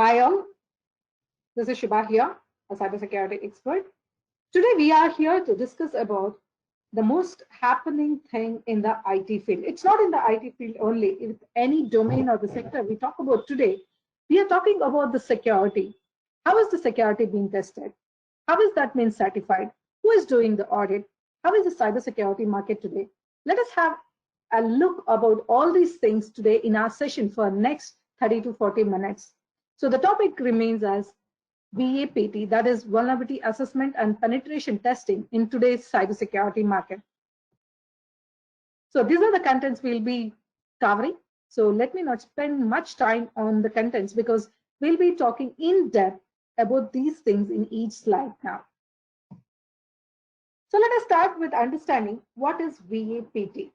Hi all, this is Shubha here, a cybersecurity expert. Today we are here to discuss about the most happening thing in the IT field. It's not in the IT field only, in any domain or the sector we talk about today. We are talking about the security. How is the security being tested? How is that being certified? Who is doing the audit? How is the cybersecurity market today? Let us have a look about all these things today in our session for next 30 to 40 minutes. So the topic remains as VAPT, that is vulnerability assessment and penetration testing in today's cybersecurity market. So these are the contents we'll be covering. So let me not spend much time on the contents because we'll be talking in depth about these things in each slide now. So let us start with understanding what is VAPT.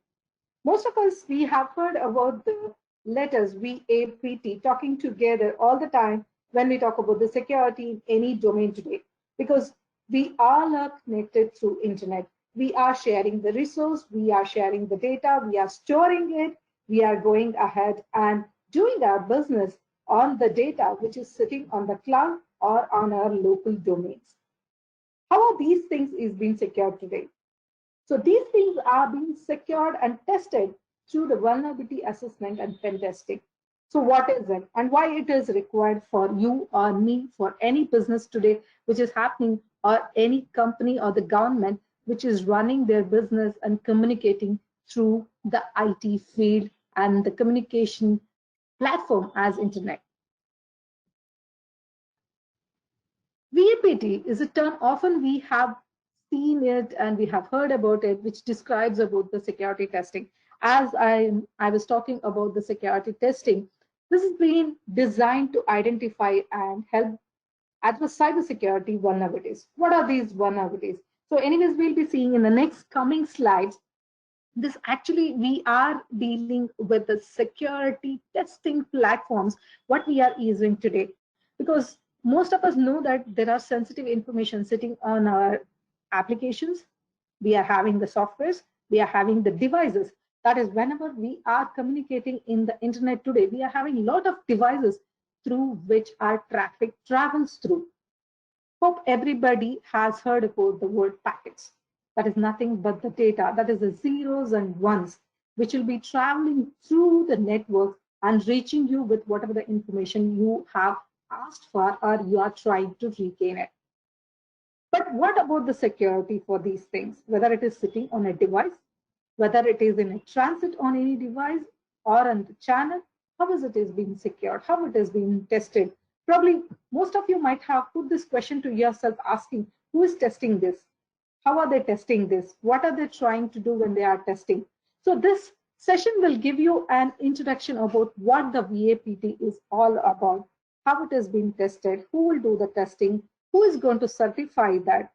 Most of us, we have heard about the letters VAPT talking together all the time when we talk about the security in any domain today, because we all are connected through internet. We are sharing the resource, we are sharing the data, we are storing it, we are going ahead and doing our business on the data which is sitting on the cloud or on our local domains. How are these things is being secured today? So these things are being secured and tested through the vulnerability assessment and pen testing. So what is it and why it is required for you or me, for any business today which is happening, or any company or the government which is running their business and communicating through the IT field and the communication platform as internet. VAPT is a term often we have seen it and we have heard about it, which describes about the security testing. As I was talking about the security testing, this has been designed to identify and help address cybersecurity vulnerabilities. What are these vulnerabilities? So anyways, we'll be seeing in the next coming slides, this actually we are dealing with the security testing platforms, what we are using today. Because most of us know that there are sensitive information sitting on our applications. We are having the softwares, we are having the devices. That is, whenever we are communicating in the internet today, we are having a lot of devices through which our traffic travels through. Hope everybody has heard about the word packets. That is nothing but the data, that is the zeros and ones, which will be traveling through the network and reaching you with whatever the information you have asked for or you are trying to regain it. But what about the security for these things? Whether it is sitting on a device, whether it is in a transit on any device or on the channel, how is it is being secured, how it is being tested? Probably most of you might have put this question to yourself asking, who is testing this? How are they testing this? What are they trying to do when they are testing? So this session will give you an introduction about what the VAPT is all about, how it is being tested, who will do the testing, who is going to certify that,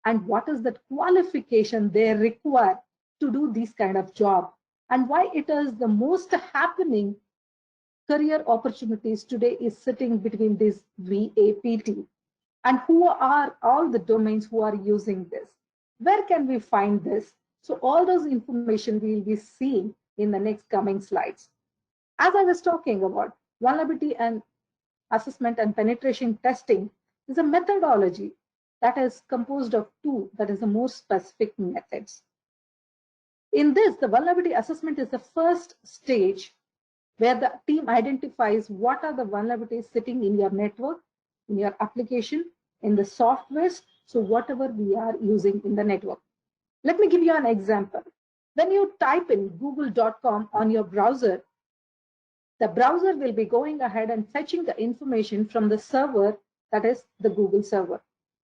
and what is the qualification they require to do this kind of job, and why it is the most happening career opportunities today is sitting between this VAPT, and who are all the domains who are using this. Where can we find this? So all those information we will be seeing in the next coming slides. As I was talking about, vulnerability and assessment and penetration testing is a methodology that is composed of two, that is the more specific methods. In this, the vulnerability assessment is the first stage where the team identifies what are the vulnerabilities sitting in your network, in your application, in the softwares, so whatever we are using in the network. Let me give you an example. When you type in google.com on your browser, the browser will be going ahead and fetching the information from the server, that is the Google server.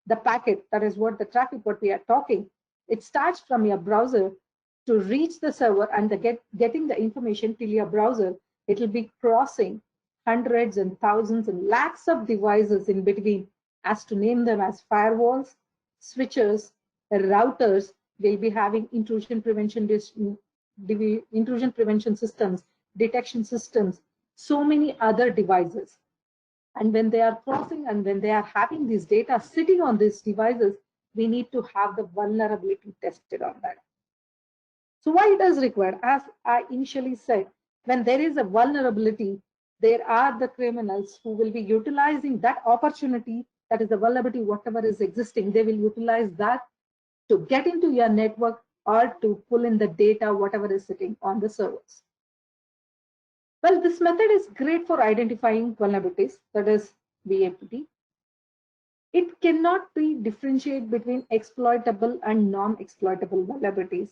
The packet, that is what the traffic, what we are talking, it starts from your browser to reach the server, and getting the information till your browser, it will be crossing hundreds and thousands and lakhs of devices in between, as to name them as firewalls, switches, routers, will be having intrusion prevention systems, detection systems, so many other devices. And when they are crossing and when they are having this data sitting on these devices, we need to have the vulnerability tested on that. So why it is required? As I initially said, when there is a vulnerability, there are the criminals who will be utilizing that opportunity, that is the vulnerability, whatever is existing, they will utilize that to get into your network or to pull in the data, whatever is sitting on the servers. Well, this method is great for identifying vulnerabilities, that is VAPT. It cannot be differentiated between exploitable and non-exploitable vulnerabilities,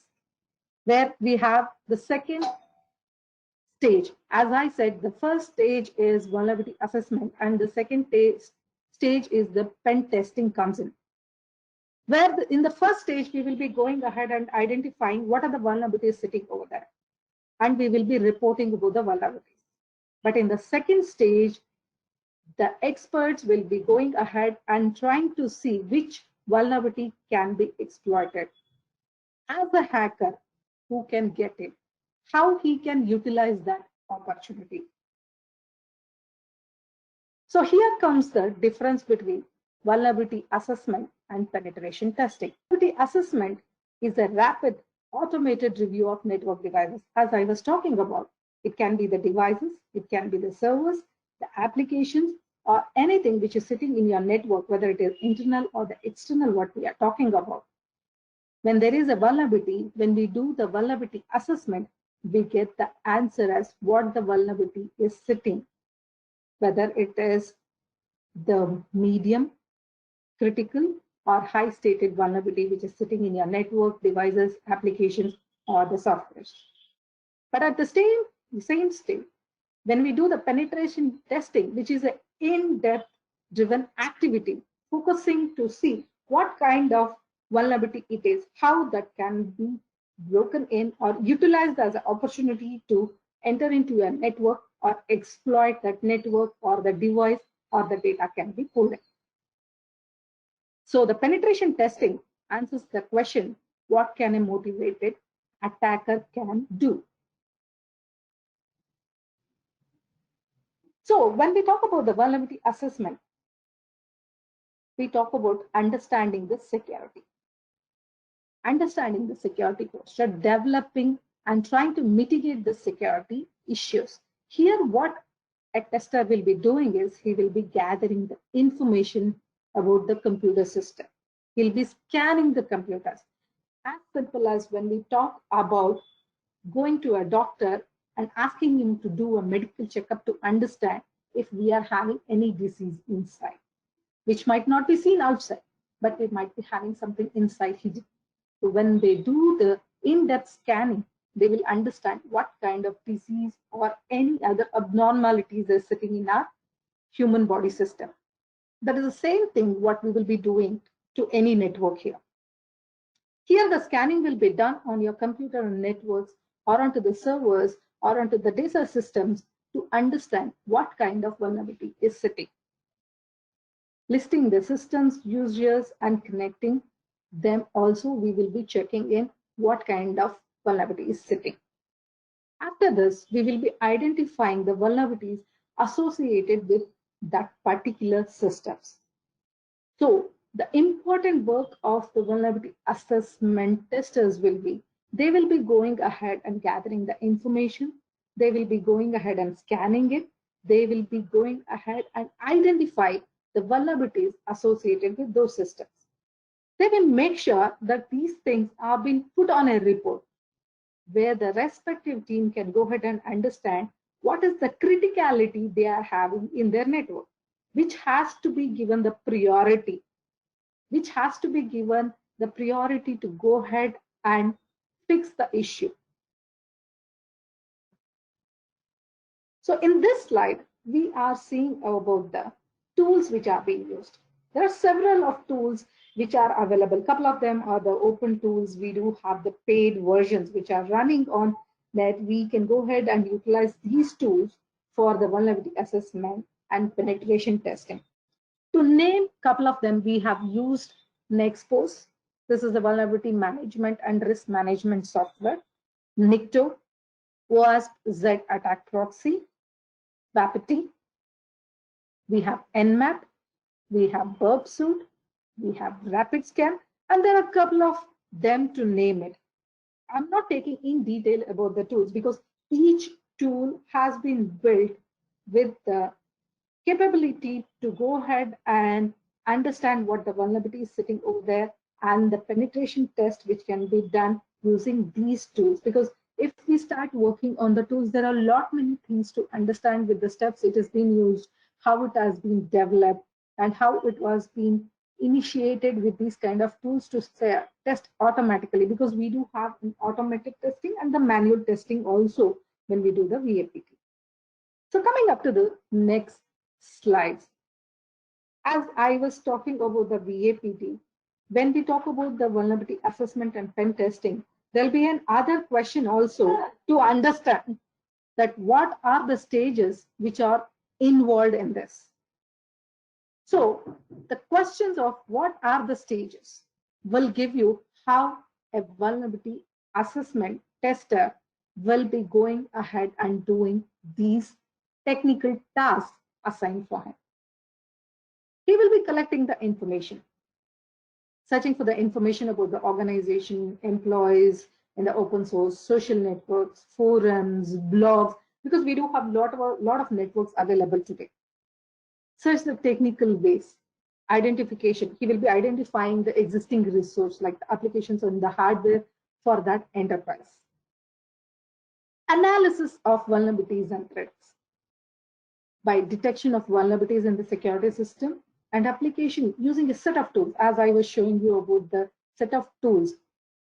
where we have the second stage. As I said, the first stage is vulnerability assessment, and the second stage is the pen testing comes in. Where in the first stage, we will be going ahead and identifying what are the vulnerabilities sitting over there, and we will be reporting about the vulnerabilities. But in the second stage, the experts will be going ahead and trying to see which vulnerability can be exploited. As a hacker, who can get it, how he can utilize that opportunity. So here comes the difference between vulnerability assessment and penetration testing. Vulnerability assessment is a rapid automated review of network devices. As I was talking about, it can be the devices, it can be the servers, the applications, or anything which is sitting in your network, whether it is internal or the external, what we are talking about. When there is a vulnerability, when we do the vulnerability assessment, we get the answer as what the vulnerability is sitting, whether it is the medium, critical, or high stated vulnerability which is sitting in your network, devices, applications, or the software. But at the same stage, when we do the penetration testing, which is an in-depth driven activity, focusing to see what kind of vulnerability it is, how that can be broken in or utilized as an opportunity to enter into a network or exploit that network or the device or the data can be pulled in. So the penetration testing answers the question, what can a motivated attacker can do? So when we talk about the vulnerability assessment, we talk about understanding the security. Understanding the security posture, developing and trying to mitigate the security issues. Here, what a tester will be doing is he will be gathering the information about the computer system. He'll be scanning the computers. As simple as when we talk about going to a doctor and asking him to do a medical checkup to understand if we are having any disease inside, which might not be seen outside, but we might be having something inside hidden. So when they do the in-depth scanning, they will understand what kind of disease or any other abnormalities are sitting in our human body system. That is the same thing what we will be doing to any network here. Here the scanning will be done on your computer and networks or onto the servers or onto the data systems to understand what kind of vulnerability is sitting. Listing the systems, users, and connecting them also, we will be checking in what kind of vulnerability is sitting. After this, we will be identifying the vulnerabilities associated with that particular systems. So the important work of the vulnerability assessment testers will be, they will be going ahead and gathering the information. They will be going ahead and scanning it. They will be going ahead and identify the vulnerabilities associated with those systems. They will make sure that these things are being put on a report where the respective team can go ahead and understand what is the criticality they are having in their network, which has to be given the priority, to go ahead and fix the issue. So in this slide, we are seeing about the tools which are being used. There are several of tools which are available. A couple of them are the open tools. We do have the paid versions which are running on that. We can go ahead and utilize these tools for the vulnerability assessment and penetration testing. To name a couple of them, we have used Nexpose. This is the vulnerability management and risk management software. Nikto, OWASP Z attack proxy, VAPT. We have Nmap, we have Burpsuit, we have RapidScan, and there are a couple of them to name it. I'm not taking in detail about the tools because each tool has been built with the capability to go ahead and understand what the vulnerability is sitting over there and the penetration test which can be done using these tools. Because if we start working on the tools, there are a lot many things to understand with the steps it has been used, how it has been developed, and how it was being initiated with these kind of tools to test automatically, because we do have an automatic testing and the manual testing also when we do the VAPT. So coming up to the next slides, as I was talking about the VAPT, when we talk about the vulnerability assessment and pen testing, there'll be another question also to understand that what are the stages which are involved in this. So the questions of what are the stages will give you how a vulnerability assessment tester will be going ahead and doing these technical tasks assigned for him. He will be collecting the information, searching for the information about the organization, employees in the open source, social networks, forums, blogs, because we do have a lot of networks available today. Search the technical ways, identification. He will be identifying the existing resource like the applications and the hardware for that enterprise. Analysis of vulnerabilities and threats. By detection of vulnerabilities in the security system and application using a set of tools, as I was showing you about the set of tools,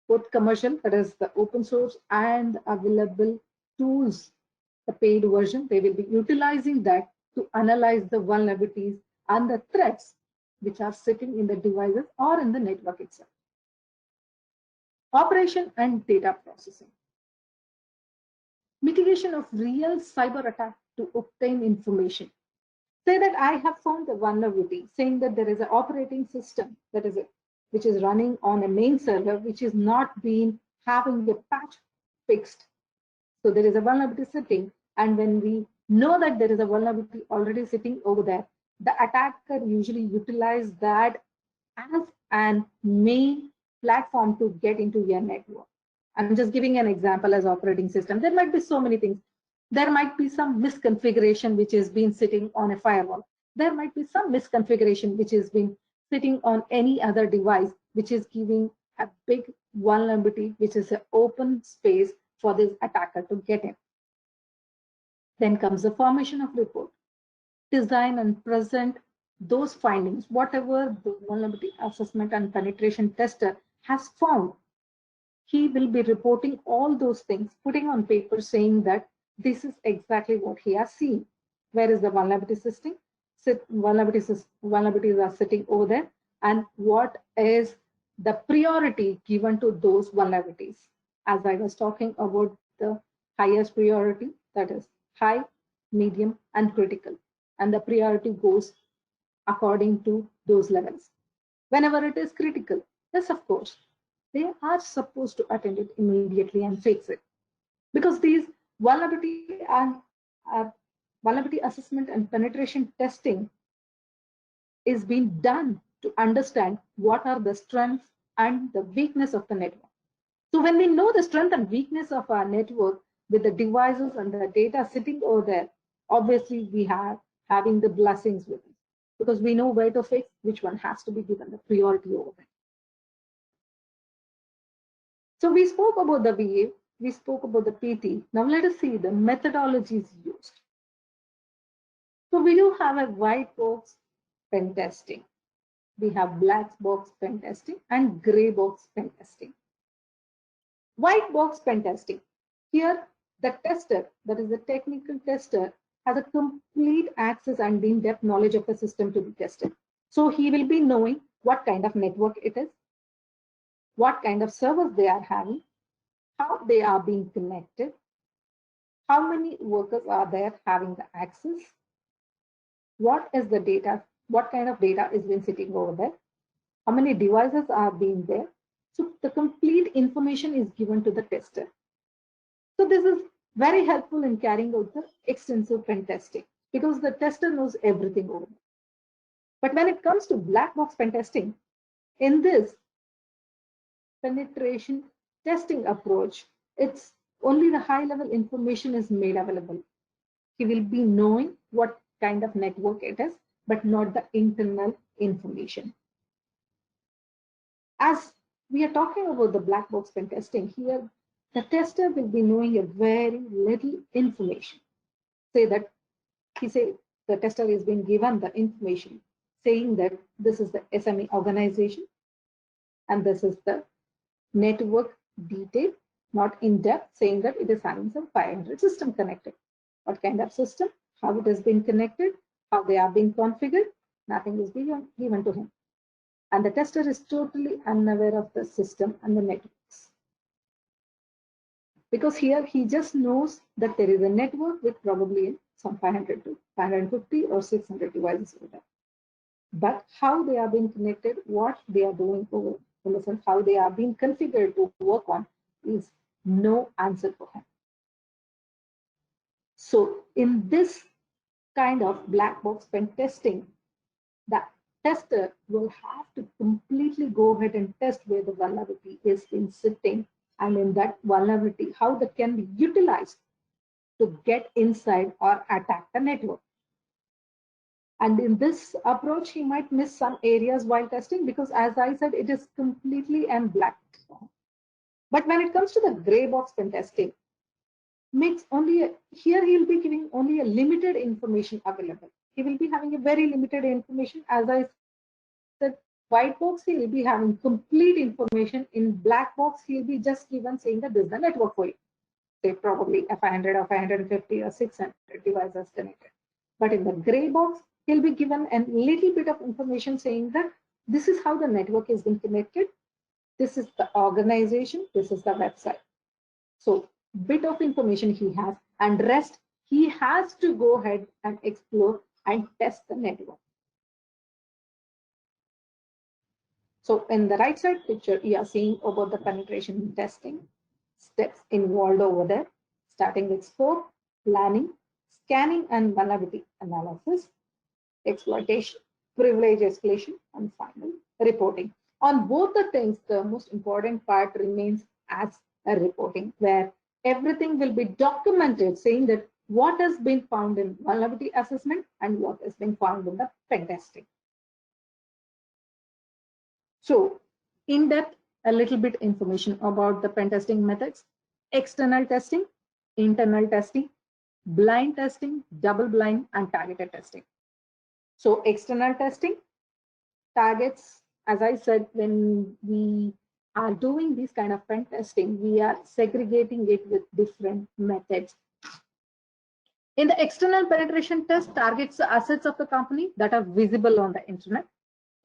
both commercial, that is the open source, and available tools, the paid version, they will be utilizing that to analyze the vulnerabilities and the threats which are sitting in the devices or in the network itself. Operation and data processing. Mitigation of real cyber attack to obtain information. Say that I have found a vulnerability, saying that there is an operating system that is which is running on a main server, which is not being having a patch fixed. So there is a vulnerability sitting, and when we know that there is a vulnerability already sitting over there, the attacker usually utilize that as an main platform to get into your network. I'm just giving an example as operating system. There might be so many things. There might be some misconfiguration which is been sitting on a firewall. There might be some misconfiguration which has been sitting on any other device, which is giving a big vulnerability, which is an open space for this attacker to get in. Then comes the formation of report. Design and present those findings, whatever the vulnerability assessment and penetration tester has found. He will be reporting all those things, putting on paper saying that this is exactly what he has seen. Where is the vulnerability system? Vulnerabilities are sitting over there, and what is the priority given to those vulnerabilities? As I was talking about the highest priority, that is high, medium, and critical. And the priority goes according to those levels. Whenever it is critical, yes, of course, they are supposed to attend it immediately and fix it. Because these vulnerability and vulnerability assessment and penetration testing is being done to understand what are the strengths and the weakness of the network. So when we know the strength and weakness of our network with the devices and the data sitting over there, obviously we are having the blessings with it, because we know where to fix, which one has to be given the priority over there. So we spoke about the VA, we spoke about the PT. Now let us see the methodologies used. So we do have a white box pen testing. We have black box pen testing and gray box pen testing. White box pen testing. Here, the tester, that is the technical tester, has a complete access and in-depth knowledge of the system to be tested. So he will be knowing what kind of network it is, what kind of servers they are having, how they are being connected, how many workers are there having the access, what is the data, what kind of data is being sitting over there, how many devices are being there. So the complete information is given to the tester. So this is very helpful in carrying out the extensive pen testing, because the tester knows everything over there. But when it comes to black box pen testing, in this penetration testing approach, it's only the high level information is made available. He will be knowing what kind of network it is, but not the internal information. As we are talking about the black box pen testing, here the tester will be knowing a very little information. Say that the tester is being given the information saying that this is the SME organization and this is the network detail, not in depth, saying that it is having some 500 system connected. What kind of system, how it has been connected, how they are being configured, nothing is being given to him. And the tester is totally unaware of the system and the networks. Because here he just knows that there is a network with probably some 500 to 550 or 600 devices over there. But how they are being connected, what they are doing over, how they are being configured to work on is no answer for him. So in this kind of black box pen testing, the tester will have to completely go ahead and test where the vulnerability is in sitting, and in that vulnerability, how that can be utilized to get inside or attack the network. And in this approach, he might miss some areas while testing because, as I said, it is completely and black. But when it comes to the gray box pen testing, here he'll be giving only a limited information available. He will be having a very limited information. As I said, white box, he will be having complete information. In black box, he'll be just given saying that this is the network for you. Say probably a 500 or 550 or 600 devices connected. But in the gray box, he'll be given a little bit of information saying that this is how the network is being connected. This is the organization. This is the website. So bit of information he has, and rest he has to go ahead and explore and test the network. So in the right side picture, you are seeing about the penetration testing steps involved over there, starting with scope, planning, scanning and vulnerability analysis, exploitation, privilege escalation, and final reporting. On both the things, the most important part remains as a reporting, where everything will be documented, saying that what has been found in vulnerability assessment and what has been found in the pen testing. So, in depth, a little bit information about the pen testing methods: external testing, internal testing, blind testing, double blind, and targeted testing. So external testing targets, as I said, when we are doing this kind of pen testing, we are segregating it with different methods. In the external penetration test, targets the assets of the company that are visible on the internet.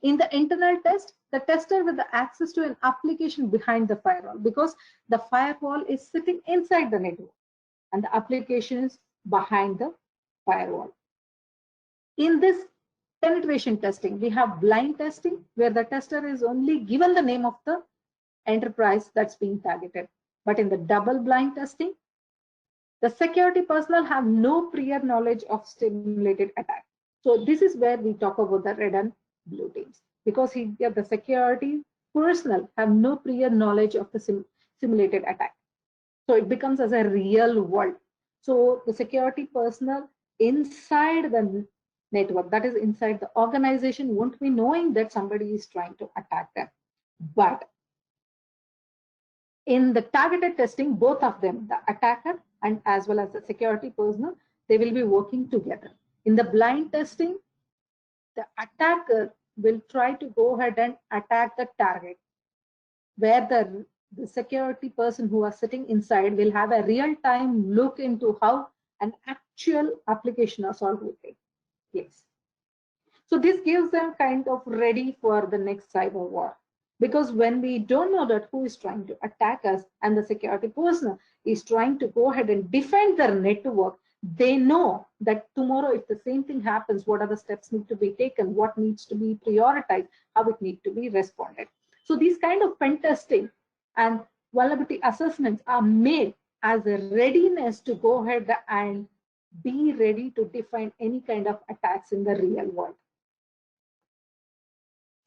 In the internal test, the tester with the access to an application behind the firewall, because the firewall is sitting inside the network and the application is behind the firewall. In this penetration testing, we have blind testing, where the tester is only given the name of the enterprise that's being targeted. But in the double blind testing, the security personnel have no prior knowledge of simulated attack. So this is where we talk about the red and blue teams, because the security personnel have no prior knowledge of the simulated attack. So it becomes as a real world. So the security personnel inside the network, that is inside the organization, won't be knowing that somebody is trying to attack them. But in the targeted testing, both of them, the attacker and as well as the security personnel, they will be working together. In the blind testing, the attacker will try to go ahead and attack the target, where the security person who are sitting inside will have a real-time look into how an actual application assault will take place. So this gives them kind of ready for the next cyber war. Because when we don't know that who is trying to attack us and the security person is trying to go ahead and defend their network, they know that tomorrow if the same thing happens, what are the steps need to be taken, what needs to be prioritized, how it needs to be responded. So these kind of pen testing and vulnerability assessments are made as a readiness to go ahead and be ready to define any kind of attacks in the real world.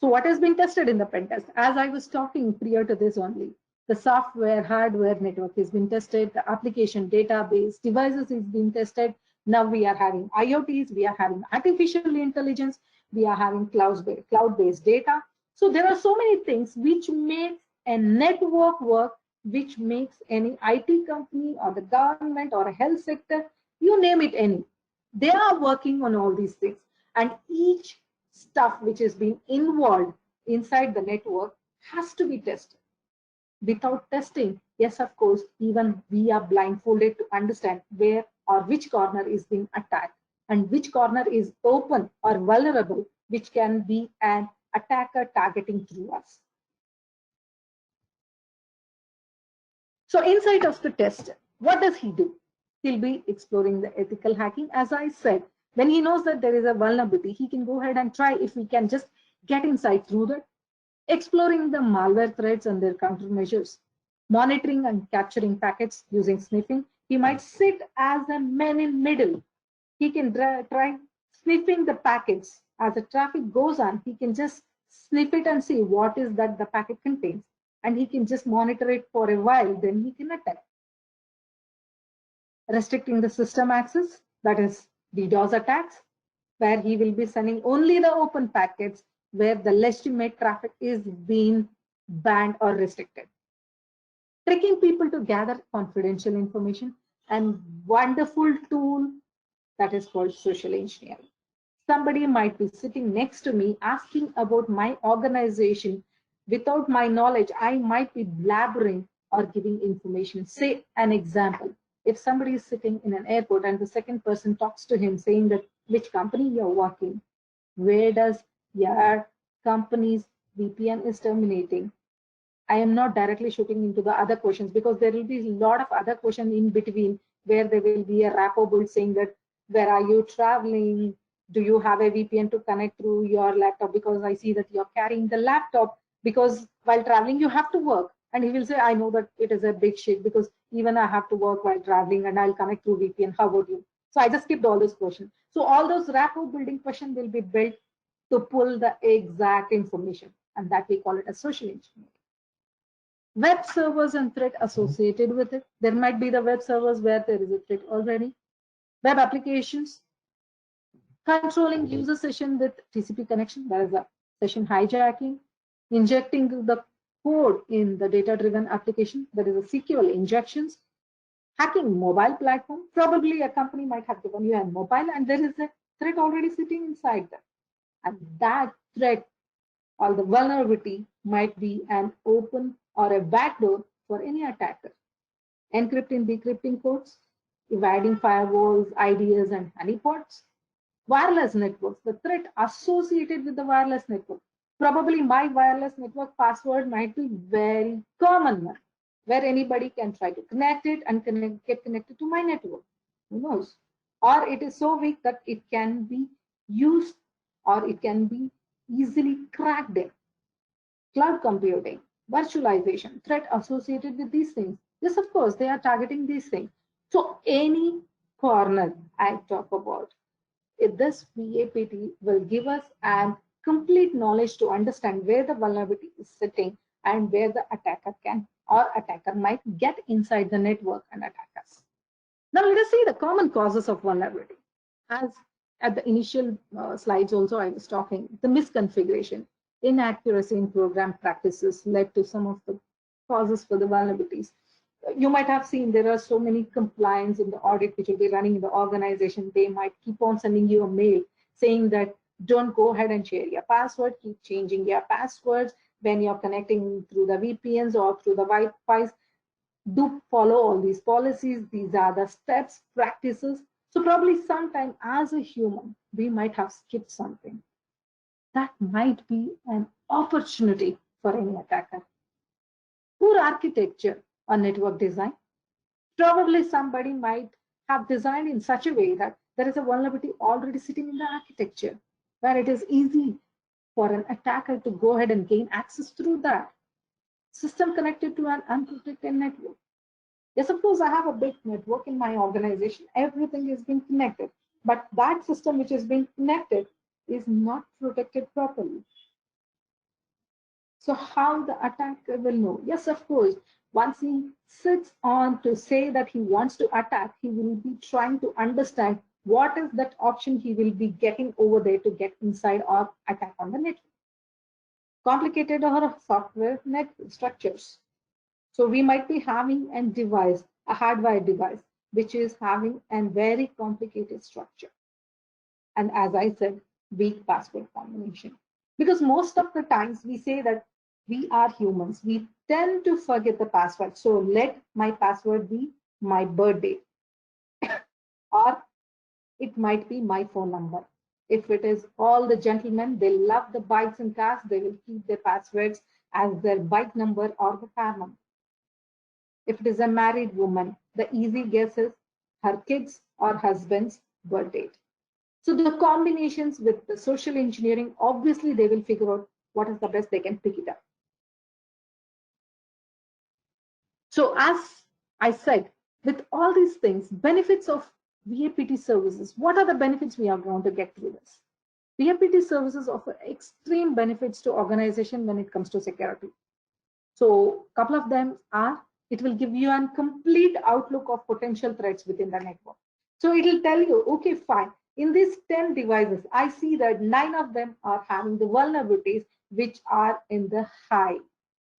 So what has been tested in the pen test? As I was talking prior to this only, the software, hardware network has been tested, the application database, devices is being tested, Now we are having IoTs, we are having artificial intelligence, we are having cloud-based data. So there are so many things which makes a network work, which makes any IT company or the government or a health sector, you name it any. They are working on all these things. And each stuff which is being involved inside the network has to be tested. Without testing, yes, of course, even we are blindfolded to understand where or which corner is being attacked and which corner is open or vulnerable, which can be an attacker targeting through us. So inside of the tester, what does he do? He'll be exploring the ethical hacking. As I said, when he knows that there is a vulnerability, he can go ahead and try if we can just get inside through that. Exploring the malware threats and their countermeasures, monitoring and capturing packets using sniffing. He might sit as a man in middle. He can try sniffing the packets. As the traffic goes on, he can just sniff it and see what is that the packet contains. And he can just monitor it for a while, then he can attack. Restricting the system access, that is DDoS attacks, where he will be sending only the open packets where the legitimate traffic is being banned or restricted. Tricking people to gather confidential information, and wonderful tool that is called social engineering. Somebody might be sitting next to me asking about my organization. Without my knowledge, I might be blabbering or giving information. Say an example. If somebody is sitting in an airport and the second person talks to him saying that which company you're working, where does your company's VPN is terminating, I am not directly shooting into the other questions because there will be a lot of other questions in between where there will be a wrapper bull saying that where are you traveling? Do you have a VPN to connect through your laptop? Because I see that you're carrying the laptop because while traveling you have to work. And he will say, I know that it is a big shit because even I have to work while traveling and I'll connect through VPN. How about you? So I just skipped all those questions. So all those rapport building questions will be built to pull the exact information, and that we call it a social engineering. Web servers and threat associated with it. There might be the web servers where there is a threat already. Web applications, controlling user session with TCP connection, that is a session hijacking, injecting the code in the data-driven application, that is a SQL injections, hacking mobile platform. Probably a company might have given you a mobile and there is a threat already sitting inside them. And that threat or the vulnerability might be an open or a backdoor for any attacker. Encrypting, decrypting codes, evading firewalls, IDS, and honeypots. Wireless networks, the threat associated with the wireless network. Probably my wireless network password might be very common one, where anybody can try to connect it and get connected to my network. Who knows? Or it is so weak that it can be used or it can be easily cracked in. Cloud computing, virtualization, threat associated with these things. Yes, of course, they are targeting these things. So any corner I talk about, this VAPT will give us an complete knowledge to understand where the vulnerability is sitting and where the attacker can or attacker might get inside the network and attack us. Now let us see the common causes of vulnerability. As at the initial slides also I was talking, the misconfiguration, inaccuracy in program practices led to some of the causes for the vulnerabilities. You might have seen there are so many compliance in the audit which will be running in the organization. They might keep on sending you a mail saying that don't go ahead and share your password, keep changing your passwords when you're connecting through the VPNs or through the Wi-Fi. Do follow all these policies. These are the steps, practices. So probably sometime as a human, we might have skipped something. That might be an opportunity for any attacker. Poor architecture or network design. Probably somebody might have designed in such a way that there is a vulnerability already sitting in the architecture, where it is easy for an attacker to go ahead and gain access through that. System connected to an unprotected network. Yes, of course, I have a big network in my organization. Everything is being connected, but that system which is being connected is not protected properly. So how the attacker will know? Yes, of course, once he sits on to say that he wants to attack, he will be trying to understand what is that option he will be getting over there to get inside or attack on the network. Complicated or software net structures. So we might be having a device, a hardware device, which is having a very complicated structure. And as I said, weak password combination. Because most of the times we say that we are humans, we tend to forget the password. So let my password be my birthday, or it might be my phone number. If it is all the gentlemen, they love the bikes and cars, they will keep their passwords as their bike number or the car number. If it is a married woman, the easy guess is her kids or husband's birth date. So the combinations with the social engineering, obviously they will figure out what is the best they can pick it up. So as I said, with all these things, benefits of VAPT services, what are the benefits we are going to get through this? VAPT services offer extreme benefits to organization when it comes to security. So a couple of them are, it will give you a complete outlook of potential threats within the network. So it will tell you, okay, fine. In these 10 devices, I see that 9 of them are having the vulnerabilities which are in the high,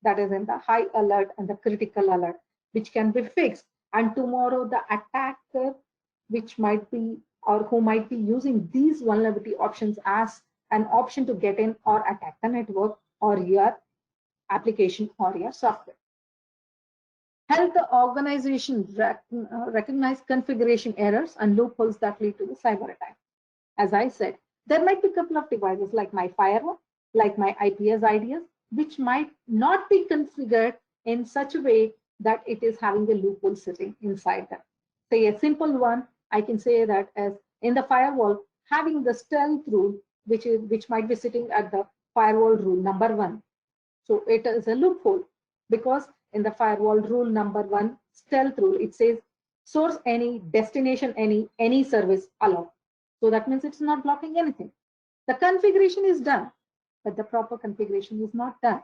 that is in the high alert and the critical alert, which can be fixed. And tomorrow the attacker, which might be or who might be using these vulnerability options as an option to get in or attack the network or your application or your software. Help the organization recognize configuration errors and loopholes that lead to the cyber attack. As I said, there might be a couple of devices like my firewall, like my IPS IDS, which might not be configured in such a way that it is having a loophole sitting inside them. Say a simple one, I can say that as in the firewall, having the stealth rule, which might be sitting at the firewall rule number 1. So it is a loophole because in the firewall rule number 1, stealth rule, it says source any, destination any service allowed. So that means it's not blocking anything. The configuration is done, but the proper configuration is not done.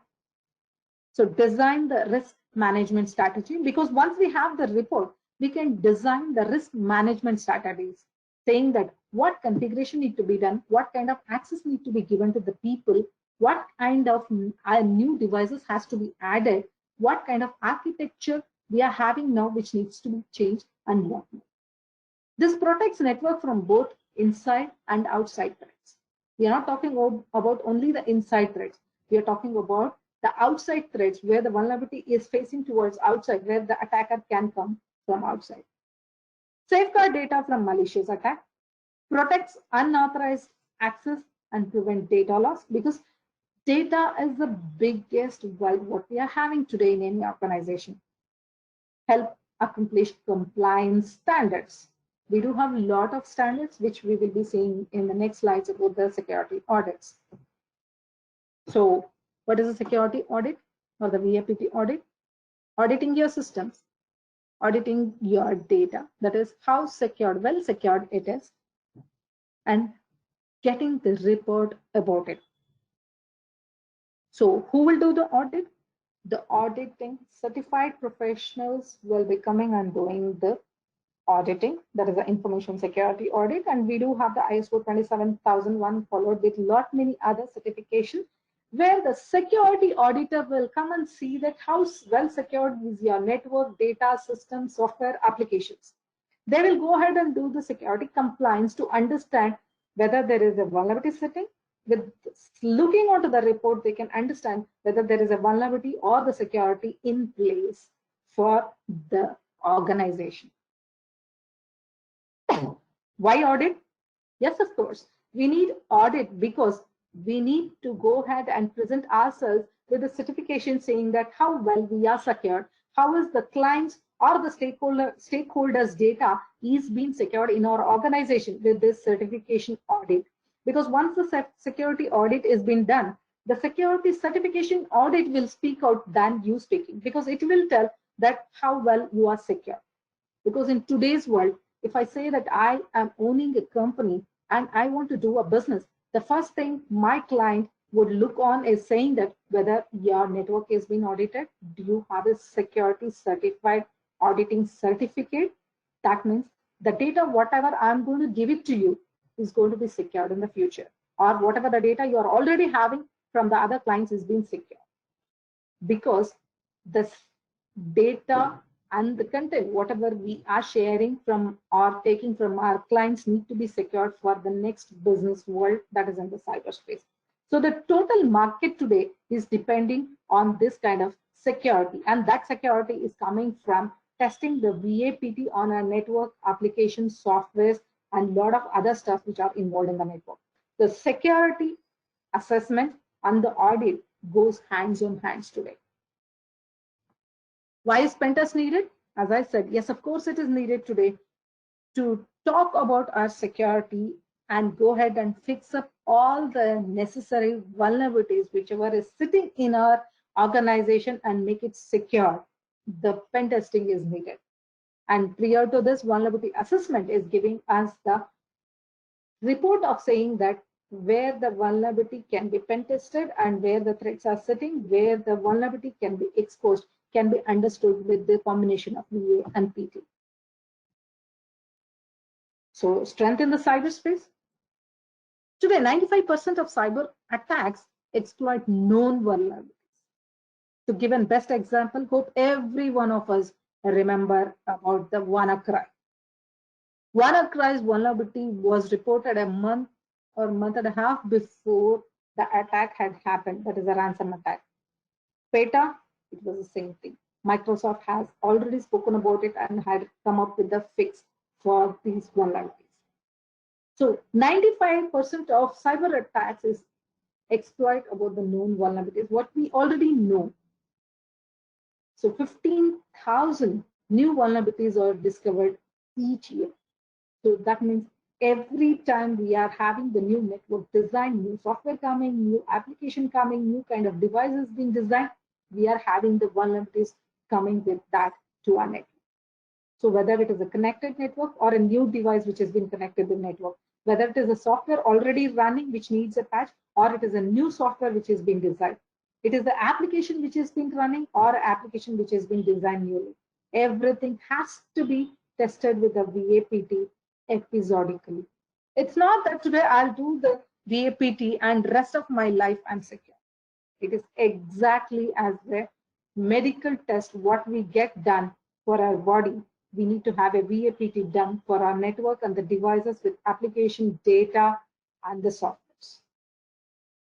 So design the risk management strategy, because once we have the report, we can design the risk management strategies, saying that what configuration need to be done, what kind of access need to be given to the people, what kind of new devices has to be added, what kind of architecture we are having now which needs to be changed, and what not. This protects network from both inside and outside threats. We are not talking about only the inside threats. We are talking about the outside threats where the vulnerability is facing towards outside, where the attacker can come from outside. Safeguard data from malicious attack, protects unauthorized access and prevent data loss, because data is the biggest what we are having today in any organization. Help accomplish compliance standards. We do have a lot of standards which we will be seeing in the next slides about the security audits. So what is a security audit or the VAPT audit? Auditing your systems, auditing your data, that is how secured, well secured it is, and getting the report about it. So who will do the audit? The auditing certified professionals will be coming and doing the auditing, that is the information security audit, and we do have the ISO 27001 followed with lot many other certifications, where the security auditor will come and see that how well secured is your network, data, system, software, applications. They will go ahead and do the security compliance to understand whether there is a vulnerability sitting. With looking onto the report, they can understand whether there is a vulnerability or the security in place for the organization. Why audit? Yes, of course. We need audit because we need to go ahead and present ourselves with a certification saying that how well we are secured, how is the clients or the stakeholders' data is being secured in our organization with this certification audit. Because once the security audit is being done, the security certification audit will speak out than you speaking, because it will tell that how well you are secure. Because in today's world, if I say that I am owning a company and I want to do a business, the first thing my client would look on is saying that whether your network is being audited, do you have a security certified auditing certificate? That means The data, whatever I'm going to give it to you, is going to be secured in the future, or whatever the data you are already having from the other clients is being secure, because this data and the content, whatever we are sharing from or taking from our clients, need to be secured for the next business world that is in the cyberspace. So the total market today is depending on this kind of security, and that security is coming from testing the VAPT on our network applications, softwares, and a lot of other stuff which are involved in the network. The security assessment and the audit goes hands on hands today. Why is pen test needed? As I said, yes, of course it is needed today to talk about our security and go ahead and fix up all the necessary vulnerabilities whichever is sitting in our organization and make it secure. The pen testing is needed. And prior to this, vulnerability assessment is giving us the report of saying that where the vulnerability can be pen tested and where the threats are sitting, where the vulnerability can be exposed, can be understood with the combination of VA and PT. So strength in the cyberspace. Today, 95% of cyber attacks exploit known vulnerabilities. To give a best example, hope every one of us remember about the WannaCry. WannaCry's vulnerability was reported a month or month and a half before the attack had happened, that is a ransom attack. PETA, it was the same thing. Microsoft has already spoken about it and had come up with the fix for these vulnerabilities. So 95% of cyber attacks is exploit about the known vulnerabilities, what we already know. So 15,000 new vulnerabilities are discovered each year. So that means every time we are having the new network design, new software coming, new application coming, new kind of devices being designed, we are having the vulnerabilities coming with that to our network. So whether it is a connected network or a new device which has been connected to the network, whether it is a software already running which needs a patch, or it is a new software which is being designed. It is the application which is being running or application which is being designed newly. Everything has to be tested with the VAPT episodically. It's not that today I'll do the VAPT and rest of my life I'm secure. It is exactly as the medical test, what we get done for our body. We need to have a VAPT done for our network and the devices with application data and the softwares.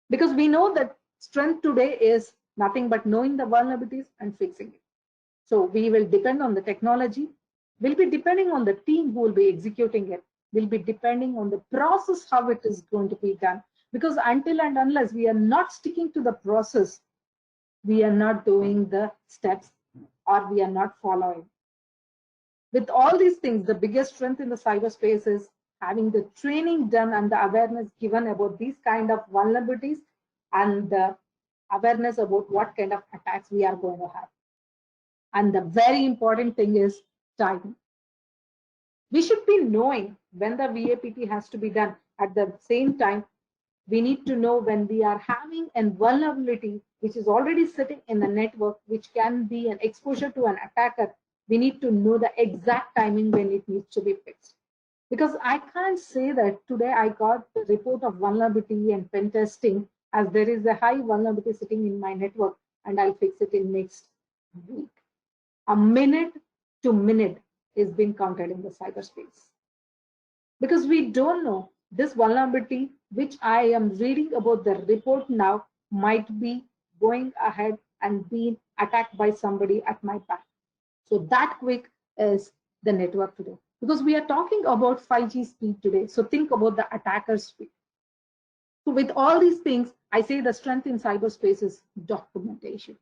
Because we know that strength today is nothing but knowing the vulnerabilities and fixing it. So we will depend on the technology, we'll be depending on the team who will be executing it, will be depending on the process, how it is going to be done. Because until and unless we are not sticking to the process, we are not doing the steps or we are not following. With all these things, the biggest strength in the cyberspace is having the training done and the awareness given about these kind of vulnerabilities and the awareness about what kind of attacks we are going to have. And the very important thing is timing. We should be knowing when the VAPT has to be done. At the same time, we need to know when we are having a vulnerability which is already sitting in the network, which can be an exposure to an attacker. We need to know the exact timing when it needs to be fixed. Because I can't say that today I got the report of vulnerability and pen testing as there is a high vulnerability sitting in my network and I'll fix it in next week. A minute to minute is being counted in the cyberspace. Because we don't know this vulnerability, which I am reading about the report now, might be going ahead and being attacked by somebody at my back. So that quick is the network today. Because we are talking about 5G speed today. So think about the attacker's speed. So with all these things, I say the strength in cyberspace is documentation.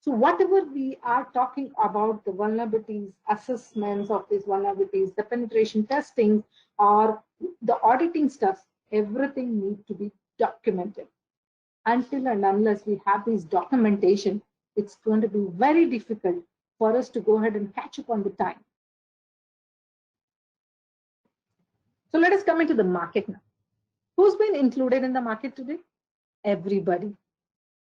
So whatever we are talking about, the vulnerabilities, assessments of these vulnerabilities, the penetration testing, or the auditing stuff, everything needs to be documented. Until and unless we have this documentation, it's going to be very difficult for us to go ahead and catch up on the time. So let us come into the market now. Who's been included in the market today? Everybody.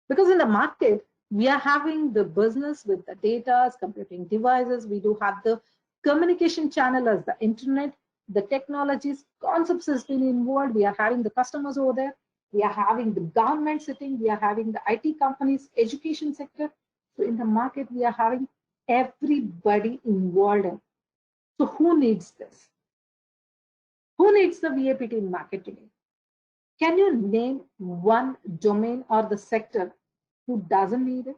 Because in the market, we are having the business with the data, computing devices. We do have the communication channel as the internet, the technologies, concepts has been involved. We are having the customers over there. We are having the government sitting. We are having the IT companies, education sector. So in the market, we are having everybody involved in. So who needs this? Who needs the VAPT in market today? Can you name one domain or the sector who doesn't need it?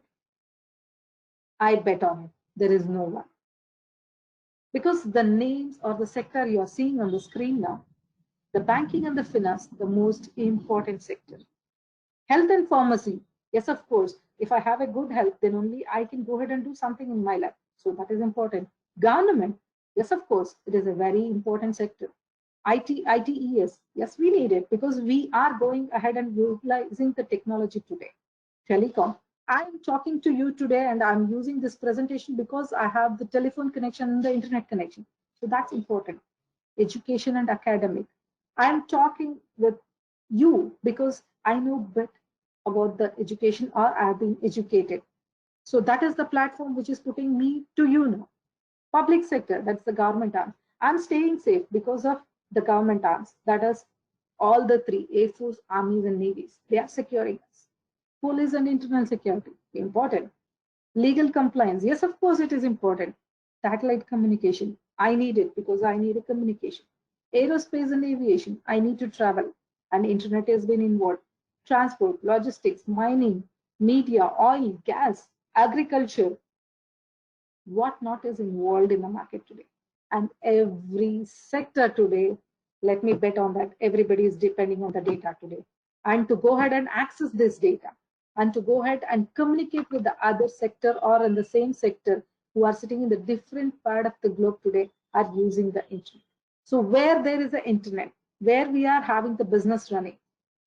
I bet on it. There is no one. Because the names or the sector you are seeing on the screen now, the banking and the finance, the most important sector. Health and pharmacy, yes, of course. If I have a good health, then only I can go ahead and do something in my life. So that is important. Government, yes, of course, it is a very important sector. ITES, yes, we need it because we are going ahead and utilizing the technology today. Telecom, I'm talking to you today and I'm using this presentation because I have the telephone connection and the internet connection. So that's important. Education and academic. I'm talking with you because I know bit about the education or I've been educated. So that is the platform which is putting me to you now. Public sector, that's the government arm. I'm staying safe because of the government arms. That is all the three, Air Force, armies, and navies. They are securing us. Police and internal security, important. Legal compliance, yes, of course it is important. Satellite communication, I need it because I need a communication. Aerospace and aviation, I need to travel and internet has been involved. Transport, logistics, mining, media, oil, gas, agriculture, what not is involved in the market today. And every sector today, let me bet on that, everybody is depending on the data today. And to go ahead and access this data and to go ahead and communicate with the other sector or in the same sector who are sitting in the different part of the globe today are using the internet. So where there is an internet, where we are having the business running,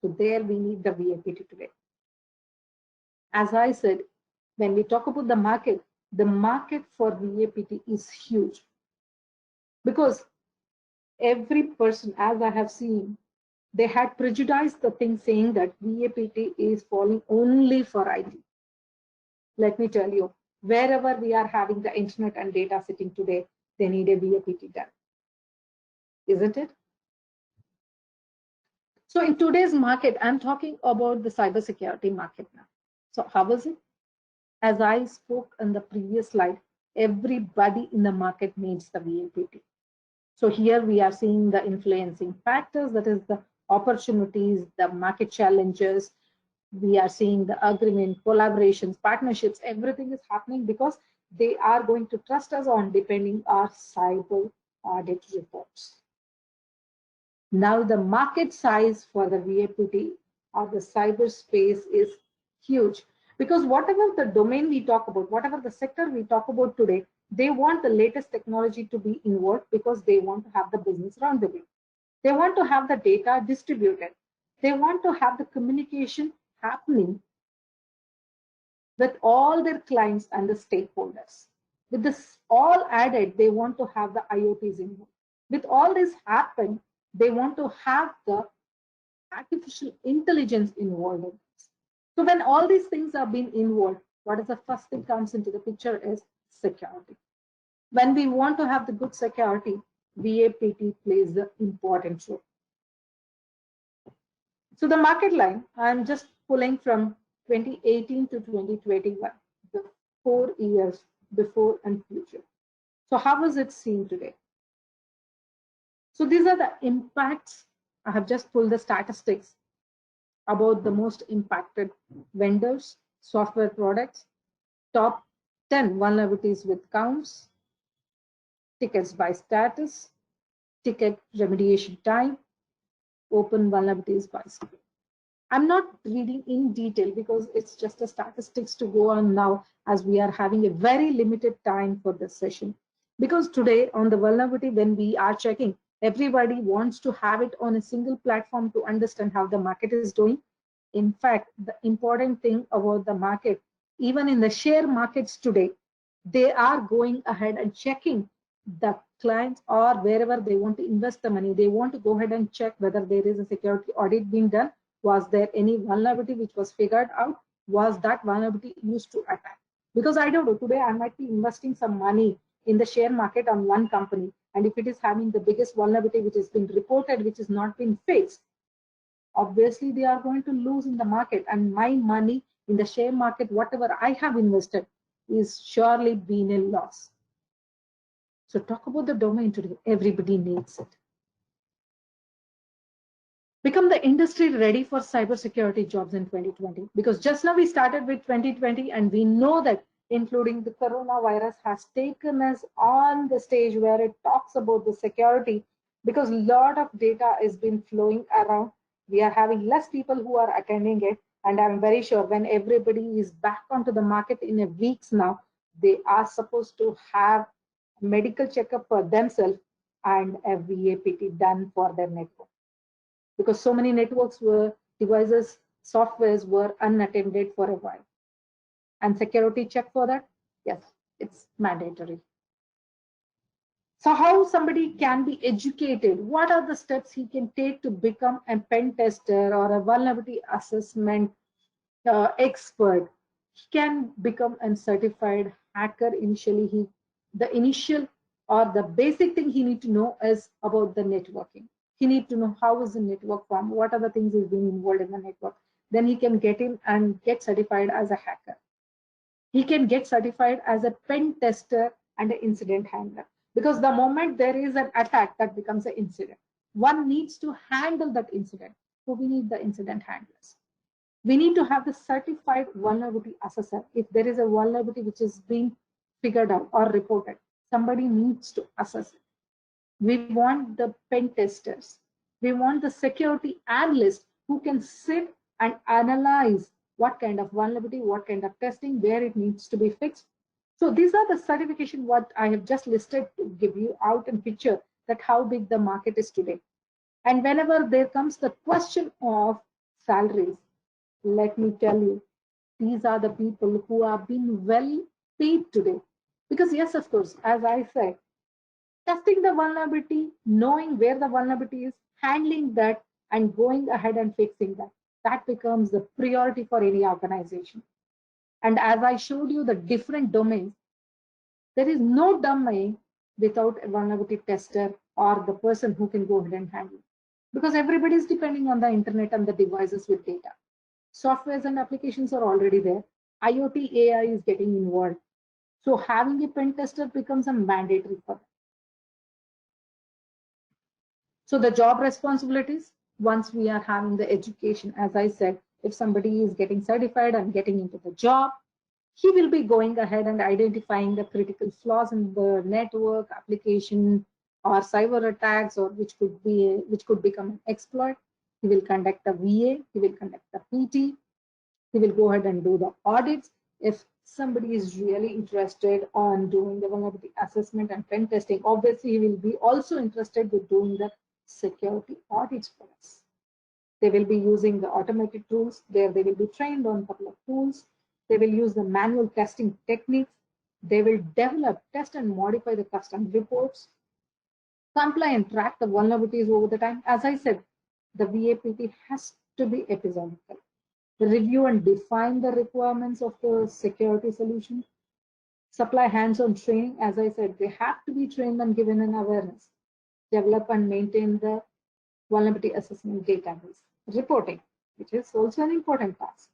so there we need the VAPT today. As I said, when we talk about the market for VAPT is huge because every person, as I have seen, they had prejudiced the thing saying that VAPT is falling only for IT. Let me tell you, wherever we are having the internet and data sitting today, they need a VAPT done. Isn't it? So in today's market, I'm talking about the cybersecurity market now. So how is it? As I spoke in the previous slide, everybody in the market needs the VAPT. So here we are seeing the influencing factors, that is the opportunities, the market challenges. We are seeing the agreement, collaborations, partnerships, everything is happening because they are going to trust us on depending our cyber audit reports. Now the market size for the VAPT or the cyberspace is huge because whatever the domain we talk about, whatever the sector we talk about today, they want the latest technology to be involved because they want to have the business around the way. They want to have the data distributed. They want to have the communication happening with all their clients and the stakeholders. With this all added, they want to have the IoTs involved. With all this happen, they want to have the artificial intelligence involved in this. So when all these things are being involved, what is the first thing comes into the picture is security. When we want to have the good security, VAPT plays the important role. So the market line, I'm just pulling from 2018 to 2021, the 4 years before and future. So how is it seen today? So these are the impacts. I have just pulled the statistics about the most impacted vendors, software products, top 10 vulnerabilities with counts, tickets by status, ticket remediation time, open vulnerabilities by scale. I'm not reading in detail because it's just a statistics to go on now as we are having a very limited time for this session. Because today on the vulnerability, when we are checking, everybody wants to have it on a single platform to understand how the market is doing. In fact, the important thing about the market, even in the share markets today, they are going ahead and checking the clients or wherever they want to invest the money. They want to go ahead and check whether there is a security audit being done. Was there any vulnerability which was figured out? Was that vulnerability used to attack? Because I don't know, today I might be investing some money in the share market on one company, and if it is having the biggest vulnerability which has been reported, which has not been fixed, obviously they are going to lose in the market, and my money in the share market, whatever I have invested, is surely been a loss. So talk about the domain today. Everybody needs it. Become the industry ready for cybersecurity jobs in 2020. Because just now we started with 2020, and we know that including the coronavirus has taken us on the stage where it talks about the security, because a lot of data is been flowing around. We are having less people who are attending it, and I'm very sure when everybody is back onto the market in a weeks now, they are supposed to have medical checkup for themselves and a VAPT done for their network. Because so many networks were devices, softwares were unattended for a while. And security check for that? Yes, it's mandatory. So how somebody can be educated? What are the steps he can take to become a pen tester or a vulnerability assessment expert? He can become a certified hacker. Initially, the initial or the basic thing he need to know is about the networking. He need to know how is the network formed, what are the things he's being involved in the network. Then he can get in and get certified as a hacker. He can get certified as a pen tester and an incident handler. Because the moment there is an attack, that becomes an incident. One needs to handle that incident. So we need the incident handlers. We need to have the certified vulnerability assessor. If there is a vulnerability which is being figured out or reported, somebody needs to assess it. We want the pen testers. We want the security analyst who can sit and analyze what kind of vulnerability, what kind of testing, where it needs to be fixed. So these are the certification what I have just listed to give you out in picture that how big the market is today. And whenever there comes the question of salaries, let me tell you, these are the people who are being well paid today. Because yes, of course, as I said, testing the vulnerability, knowing where the vulnerability is, handling that, and going ahead and fixing that. That becomes the priority for any organization. And as I showed you the different domains, there is no domain without a vulnerability tester or the person who can go ahead and handle it. Because everybody is depending on the internet and the devices with data. Softwares and applications are already there. IoT, AI is getting involved. So having a pen tester becomes a mandatory for them. So the job responsibilities, once we are having the education, as I said, if somebody is getting certified and getting into the job, he will be going ahead and identifying the critical flaws in the network, application, or cyber attacks, or which could become an exploit. He will conduct a VA, he will conduct a PT, he will go ahead and do the audits. If somebody is really interested on doing the vulnerability assessment and pen testing, obviously he will be also interested with doing the security audits for us. They will be using the automated tools. There they will be trained on a couple of tools. They will use the manual testing techniques. They will develop, test, and modify the custom reports, comply and track the vulnerabilities over the time. As I said, the VAPT has to be episodical. Review and define the requirements of the security solution. Supply hands-on training. As I said, they have to be trained and given an awareness. Develop and maintain the vulnerability assessment database. Reporting, which is also an important task.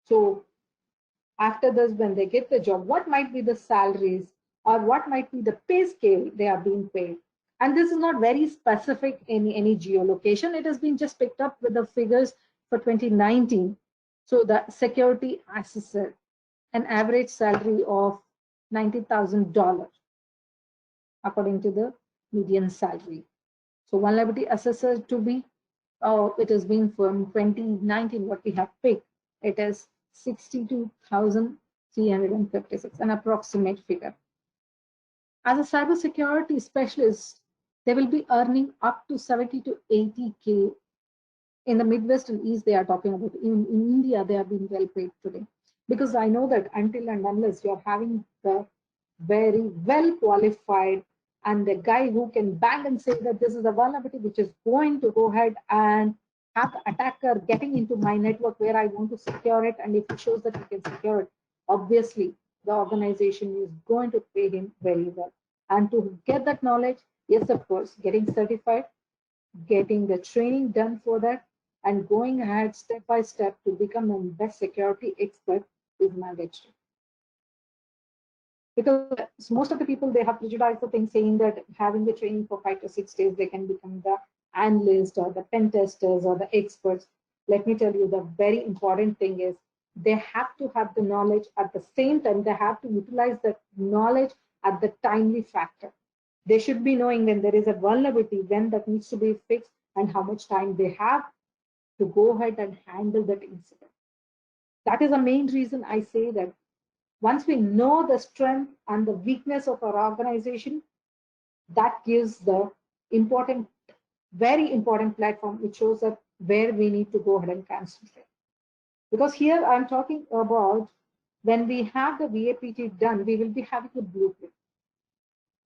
So after this, when they get the job, what might be the salaries or what might be the pay scale they are being paid? And this is not very specific in any geolocation. It has been just picked up with the figures for 2019. So the security assessor, an average salary of $90,000 according to the median salary. So vulnerability assessor to be, it has been from 2019, what we have picked, it is 62,356, an approximate figure. As a cybersecurity specialist, they will be earning up to 70 to 80K. In the Midwest and East, they are talking about. In India, they are being well paid today. Because I know that until and unless you're having the very well qualified and the guy who can bang and say that this is a vulnerability which is going to go ahead and have the attacker getting into my network where I want to secure it, and if he shows that he can secure it, obviously the organization is going to pay him very well. And to get that knowledge, yes, of course, getting certified, getting the training done for that, and going ahead step by step to become a best security expert is mandatory. Because most of the people, they have prejudiced the thing saying that having the training for 5 to 6 days, they can become the analyst or the pen testers or the experts. Let me tell you, the very important thing is they have to have the knowledge at the same time. They have to utilize the knowledge at the timely factor. They should be knowing when there is a vulnerability, when that needs to be fixed, and how much time they have to go ahead and handle that incident. That is the main reason I say that once we know the strength and the weakness of our organization, that gives the important, very important platform which shows up where we need to go ahead and concentrate. Because here I'm talking about when we have the VAPT done, we will be having a blueprint.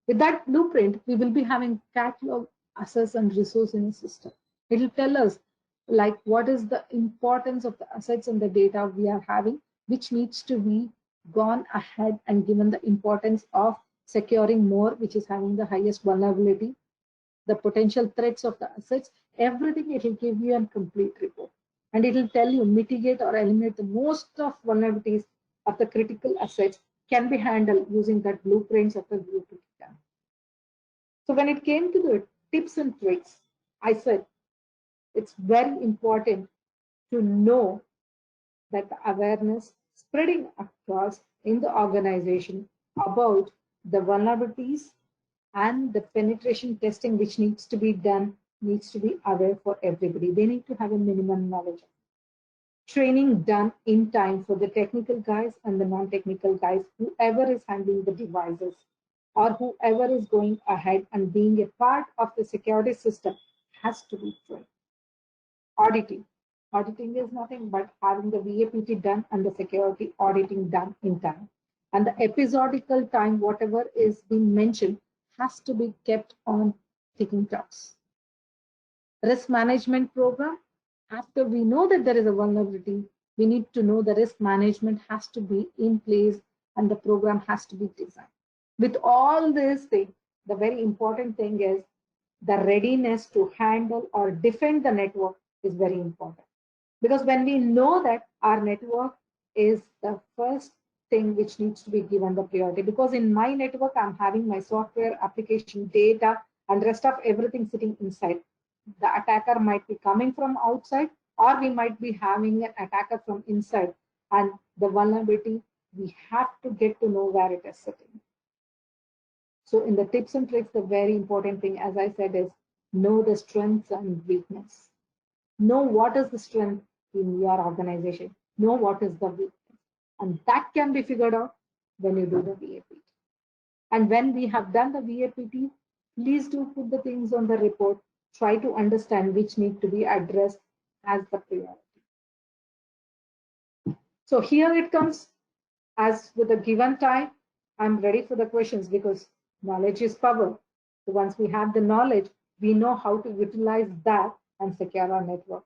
With that blueprint, we will be having catalog, assets, and resource in a system. It will tell us like what is the importance of the assets and the data we are having, which needs to be gone ahead and given the importance of securing more, which is having the highest vulnerability, the potential threats of the assets, everything. It will give you a complete report. And it will tell you mitigate or eliminate the most of vulnerabilities of the critical assets can be handled using that blueprints of the blueprint. So when it came to the tips and tricks, I said it's very important to know that the awareness spreading across in the organization about the vulnerabilities and the penetration testing which needs to be done needs to be aware for everybody. They need to have a minimum knowledge. Training done in time for the technical guys and the non-technical guys, whoever is handling the devices or whoever is going ahead and being a part of the security system has to be trained. Auditing. Auditing is nothing but having the VAPT done and the security auditing done in time. And the episodical time, whatever is being mentioned, has to be kept on ticking clocks. Risk management program. After we know that there is a vulnerability, we need to know the risk management has to be in place and the program has to be designed. With all these things, the very important thing is the readiness to handle or defend the network is very important. Because when we know that our network is the first thing which needs to be given the priority, because in my network, I'm having my software, application, data, and rest of everything sitting inside. The attacker might be coming from outside, or we might be having an attacker from inside. And the vulnerability, we have to get to know where it is sitting. So in the tips and tricks, the very important thing, as I said, is know the strengths and weakness. Know what is the strength in your organization. Know what is the weakness. And that can be figured out when you do the VAPT. And when we have done the VAPT, please do put the things on the report. Try to understand which need to be addressed as the priority. So here it comes. As with a given time, I'm ready for the questions because knowledge is power. So once we have the knowledge, we know how to utilize that and secure our network.